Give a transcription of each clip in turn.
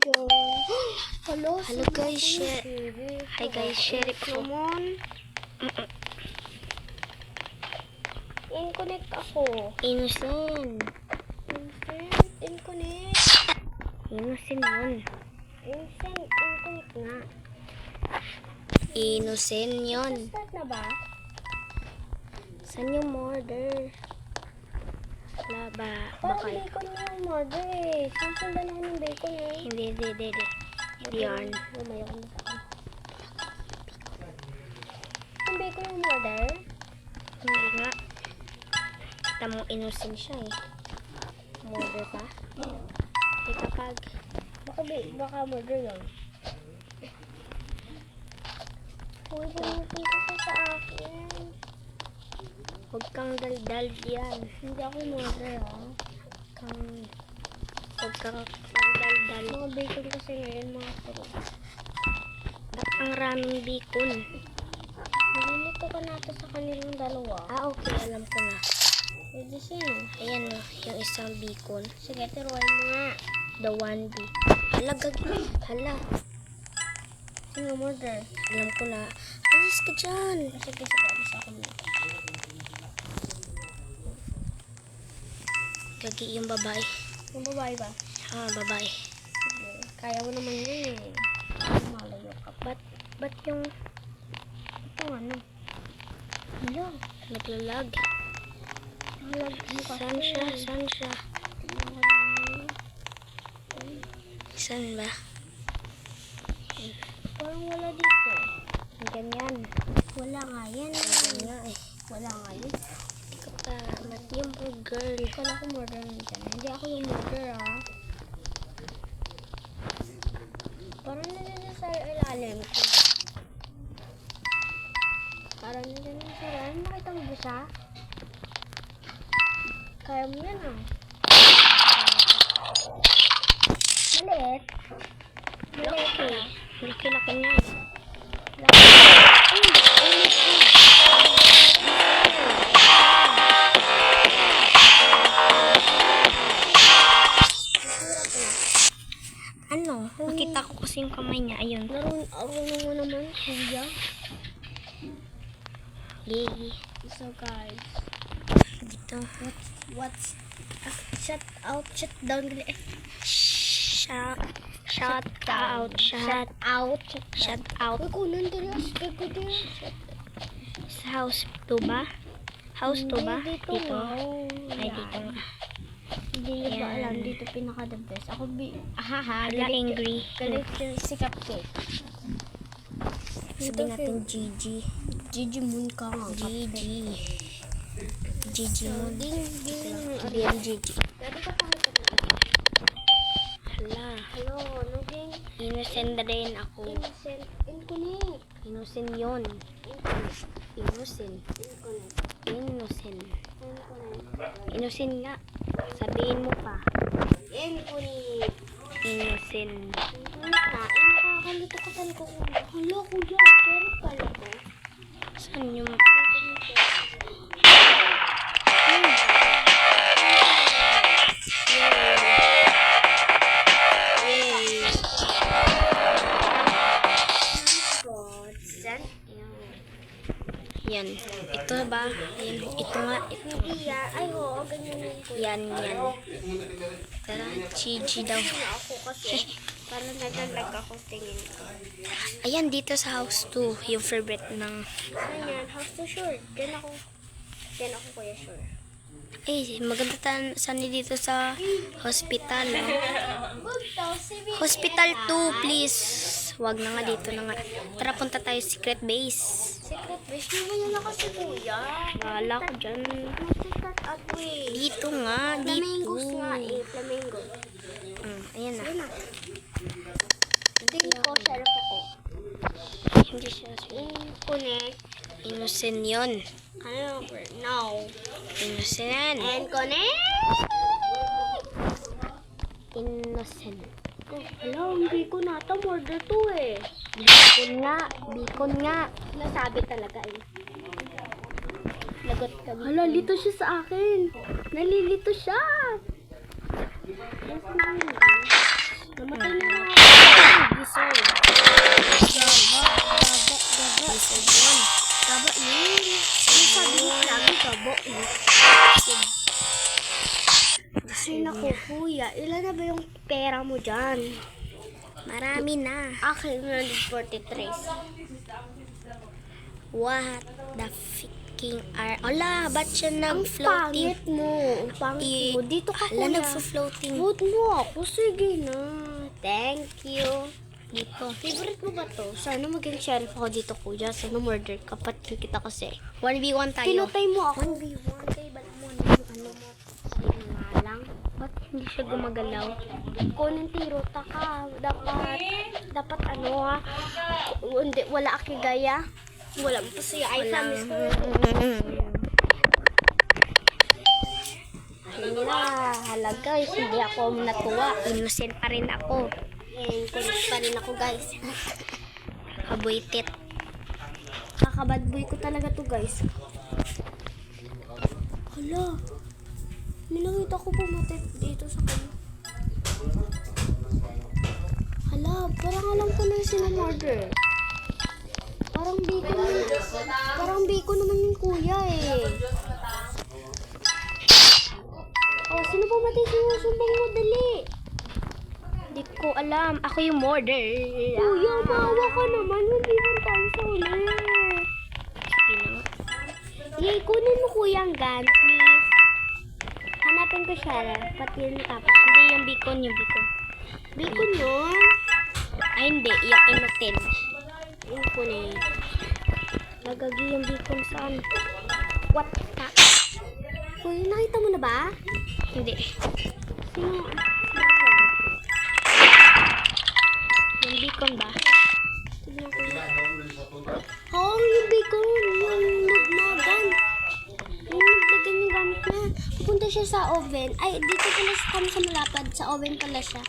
yun? Hello guys, hi guys, share ko. In-connect ako. Innocent. In-connect. Innocent yun. In-connect nga. Innocent yun. Start na ba? Saan yung murder? Wala ba? Parang Baka bacon na yung murder eh. Sample na lang ng bacon eh. hindi. Hindi yan. Lumaya ko na sa akin. Yung bacon yung murder? Hindi nga. Kita mo innocent siya eh. Murder pa. Di kapag Baka murder yun. Uy, bumupunta ka sa akin. huwag kang daldal yan. Hindi ako murder ha. Huwag kang daldal. Mga bacon kasi ngayon mga pro. Ba't ang raming bacon? Nalilito ka nato sa kanilang dalawa. Okay, alam ko na. Pwede sino? Ayan o, yung isang bacon. Sige, tiruan mo nga. The one B. Hala, hala. Sino murder? Alam ko na. Alis ka dyan. Sige, alis ako na. Gagi yung babae. Yung babae ba? Babae. Sige. Kaya mo naman yun eh. Malayo ka. Ba't yung Ito ano? Hello? naglalag? Halag mo kasi. Saan siya? Tingnan ko lang. Saan ba? Parang wala dito. Ganyan. Wala nga yan. Ganyan nga eh. Wala nga yun. Hindi ka pa. Yung girl. Kala ko murder nandyan. Hindi ako yung murder ah. Parang nandiyan sa ilalim ko. Parang nandiyan sa ilalim. Nakita mo ba siya? Kaya mo yan ah. Maliit. Maliit eh. Laki-laki niya. Ano? Nakita ko kasi yung kamay niya. Ayun. Arunong mo naman, kuya. Yay. So guys, Dito. what's shut down Shout out. Uy, kunan dito. Sa house 2 ba? House 2 ba? Dito nga. Ay, dito nga. Hindi nyo ba Yan. alam, dito pinaka the best. Ako Hala, angry. galit yung si Cupcake. Sabihin natin GG. Gigi Moon ka nga. GG. GG mo. Sabihin GG. Pwede ka pakita na. Hala. Hello, ano ding? Innocent na rin ako. Innocent. Inconnect. Innocent yun. Innocent. Innocent. Innocent nga. Sabihin mo pa. Inconnect. Innocent. Nakakalito ka talaga. Hala, kuya. Pero pala ko. Saan yung... Yan. Ito ba? Yan. Ito nga. Ito. Ay, oo. Ganyan yung kuya. Yan. Tara, GG daw. Ako kasi. Parang naglalag ako tingin ko. Ayan, dito sa house 2. Yung favorite ng... Ganyan. House to sure. Diyan ako kuya sure. Maganda sana dito sa hospital. Hospital 2, please. Wag na nga dito na nga. Tara, punta tayo secret base. Secret base. Di ba yan ako si kuya? Wala ko dyan. Mag-start up eh. Dito nga, dito. Flamingos nga eh. Flamingo. Ayan na. Ayun na. Tingin ko, sheriff ako. Hindi siya. Connect. Innocent yun. Ano? No. Innocent. And connect. Innocent. Hello, hindi ko nata murder to eh. Bacon nga. Nasabi talaga eh. Lagot ka. Hala, lito siya sa akin. Nalilito siya. Namatay na nga. Naku, kuya, ilan na ba yung pera mo dyan? Marami na. Akin, 143. What the fucking are... Ala, ba't siya Ang nag-floating? pangit mo. Ang pangit mo. Dito ka, Ala, kuya. nag-floating. Vote mo ako. Sige na. Thank you. Dito. Favorite mo ba to? Sana maging sheriff ako dito, kuya. Sana murder ka. Patin kita kasi. 1v1 tayo. Pinutay mo ako. 1v1 tayo. Ba't mo na yung ano mo? Sige nga lang. Ba't hindi siya gumagalaw? Kunin tiro ta ka. Dapat ano ha. Hindi, wala akigaya. Wala mo pa siya. I promise ko. Hindi na. Hala guys, hindi ako natuwa. Innocent pa rin ako. Kulit pa rin ako guys. Kabuitit. Kakabad boy ko talaga to guys. Hala. May nakita ko pumatik dito sa kanya. Hala, parang alam ko na yung sinamorder. Parang biko naman yung kuya eh. Oh, sino pumatay sinusumbong mo? Dali. Hindi ko alam. Ako yung murder. Kuya, maawa ka naman. Hindi mo tayo sa uli. Sige na. Yay, kunin mo kuya ang gun, please. Hanapin ko siya. Pati yung tapos. Hindi yung beacon, yung beacon. Bacon yun. Ay, hindi. Yung innocent. Yung kunin. Nagagi yung beacon saan? What the? Kuya, nakita mo na ba? Hindi. Sino? Yung beacon ba? Tignan ko na. Oh, yung bacon. Yung nagmagan. Yung naglagan yung gamit na. Pupunta siya sa oven. Ay, dito pala kami sa malapad. Sa oven pala siya.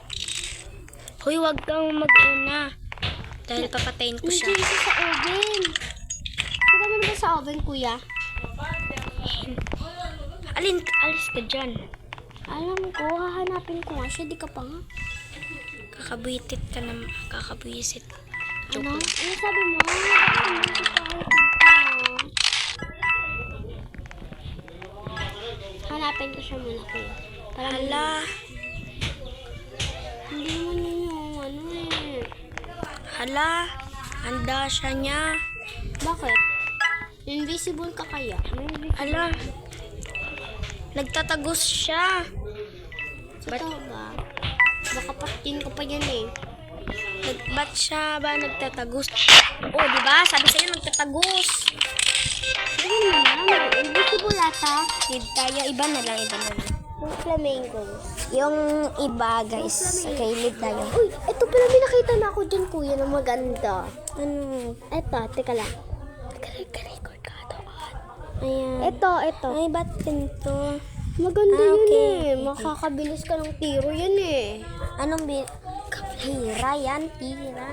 Hoy, wag kang mag-una. Dahil papatayin ko siya. Nandiyan siya sa oven. Kita mo na ba sa oven, kuya? Alis ka dyan. Alam ko, hahanapin ko nga siya. Di ka pa nga. Kakabuitit ka na. Kakabuisit. Joke Ano? lang. Ano sabi mo? Hanapin ko siya muna, kuya. Para Hala. hindi mo na yung ano eh. Hala. Handa siya niya. Bakit? Invisible ka kaya? Hala. Nagtatagos siya. Totoo ba? Baka patin ko pa yan eh. Ba't siya ba nagtatagos? Oh, di ba? Sabi sa'yo nagtatagos. Hindi naman. Invisible ata. Need tayo. Iba na lang. Yung flamingo. Yung iba, guys. Okay, lead tayo. Uy, ito pala may nakita na ako dyan, kuya, na maganda. Ano? Ito, teka lang. Record ka ito. Ayan. Ito. Ay, ba't ganito? Maganda Ah, yun okay. eh. Makakabilis ka ng tiro yan eh. Anong Hira yan, tira.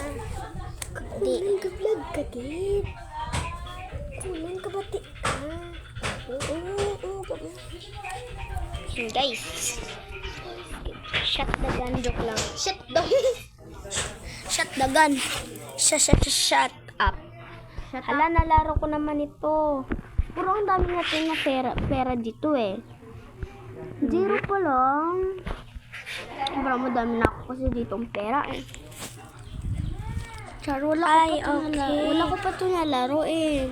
Di. Kunin ka vlog ka, Gid. Kunin ka ba, Yun, guys. Shut the gun. Joke lang. Shut down. Shut the gun. Shut up. Hala, nalaro ko naman ito. Puro ang dami natin na pera dito eh. 0 pa lang. Sobrang madami na ako kasi dito ang pera eh. Char, Ay, okay. Wala ko pa ito nalaro eh.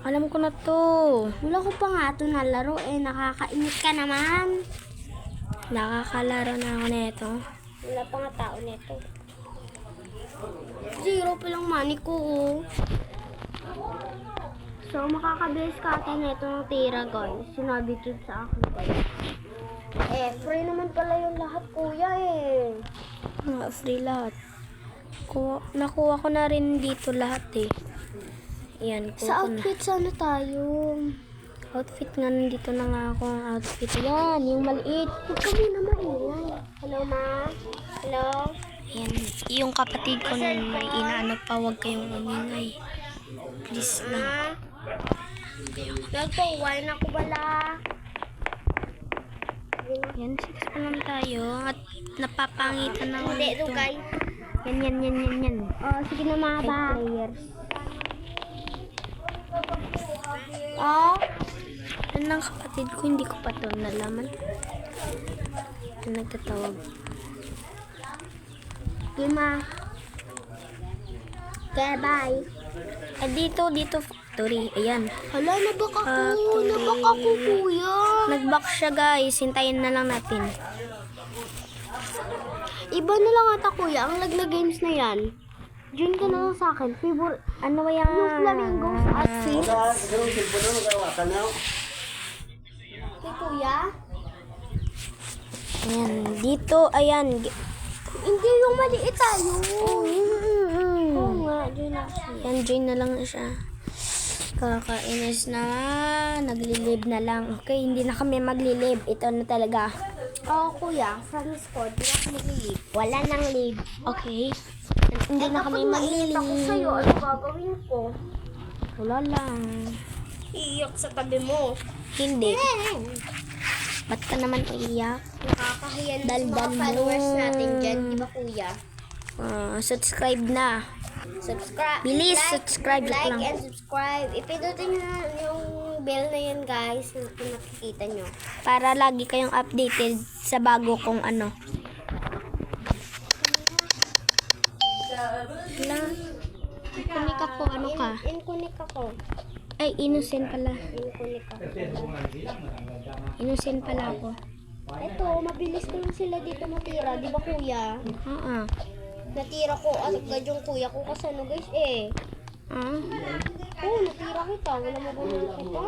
Alam ko na to. Wala ko pa nga ito nalaro eh. Nakakainit ka naman. Nakakalaro na ako nito. Wala pa nga tao nito. 0 pa lang money ko oh. So, makakabilis ka ata nito ng tira guys. Sinabi dito sa akin guys. Eh, free naman pala yung lahat kuya eh. Free lahat. Nakuha ko na rin dito lahat eh. Yan, kuha Sa ko na. outfit sana tayo. Outfit nga, nandito na nga ako ang outfit. Yan, yung maliit. Huwag ka muna maingay. Hello ma? Hello? Yan, yung kapatid ko na may inaano pa, huwag kayong umingay. Please lang. Nagpo-wine ako bala. Yan, 6 pa lang tayo. At napapangitan na ako Hindi, nito. Rugay. Yan. Oh, sige na mga ba. 5 players. Oh, Yan ang kapatid ko, hindi ko pa to nalaman. Nagtatawag. Kima. Okay, bye. Dito, factory. Ayan. Hala, nabak ako. Factory. Nabak ako, kuya. Nag-back siya, guys. Hintayin na lang natin. Iba na lang ata, kuya. Ang lag na games na yan. Diyan ka na lang sa akin. Favorite. Ano ba yan? Yung flamingos at fish. Kay kuya? Ayan. Dito, ayan. Hindi yung maliit tayo. Oo nga, dyan na siya. Yan, join na lang siya. Kakainis na. Naglilib na lang. Okay, hindi na kami maglilib. Ito na talaga. Oo, kuya. Promise ko, di na ako mag-leave. Wala nang leave. Okay. Hindi na kami Ako maglilib. sa'yo, ano gagawin ko? Wala lang. Iiyak sa tabi mo. Hindi. Ba't ka naman iiyak? Nakakahiyan sa Daldal mga mo. followers natin dyan, di ba kuya? Subscribe na. Subscribe. Bilis, subscribe like lang. and subscribe. Ipindutin nyo na yung bell na yan, guys, na nakikita nyo. Para lagi kayong updated sa bago kong ano. Wala. Kunik ako. Ano ka? Inkunik ako. Ay, innocent pala. Inkunik ako. Innocent pala ako. Ito, mabilis ko lang sila dito matira, di ba kuya? Oo. Natira ko agad yung kuya ko kasi ano guys Oo, natira kita. Wala mo ba naman kita?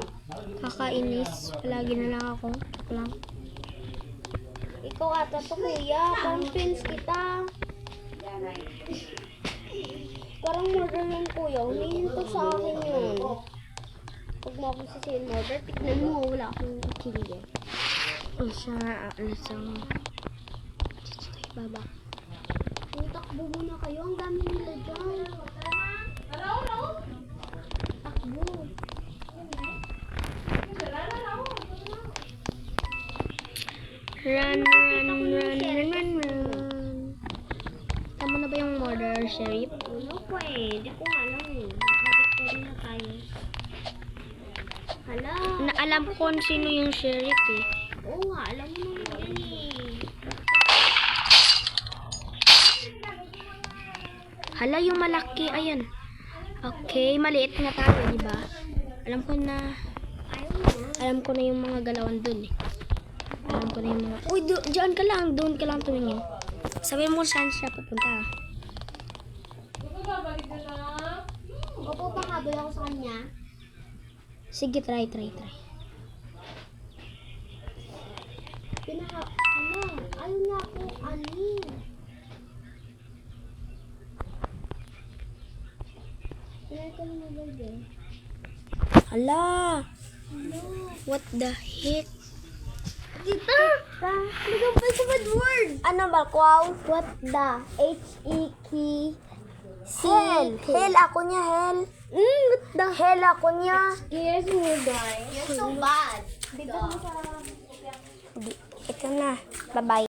Kakainis. Palagi na lang ako. Joke lang. Ikaw ata to kuya. Convince kita. Parang murder lang kuya. Humihinto sa akin yun. Pag mo ako sisihin murder, tignan mo. Wala akong kili. Oh, siya nga. Alas ang... Dito tayo baba. Takbo muna kayo. Ang dami nila dyan. Takbo. Run. Tama na ba yung murder, Sheriff? Ano po di ko alam Naka-victory na tayo. Hala. Alam ko kung sino yung Sheriff eh. Oo nga, alam mo naman yan Hala, yung malaki. Ayan. Okay, maliit nga tayo, di ba? Alam ko na yung mga galawan dun eh. Alam ko na yung mga... Uy, diyan ka lang. Doon ka lang tumingin. Sabi mo saan siya pupunta. Opo, pakabal ako sa kanya. Sige, try. Ayun nga po, anin. Pinaka na mag-alde. Hala! What the heck? Tita! Nagambal sa bad word! Ano ba, Kwaw? What the? H-E-K. Hell ako niya, hell. What the? Hell ako niya. Excuse me, guys. You're so bad. Dito mo sa... Ito na. Bye-bye.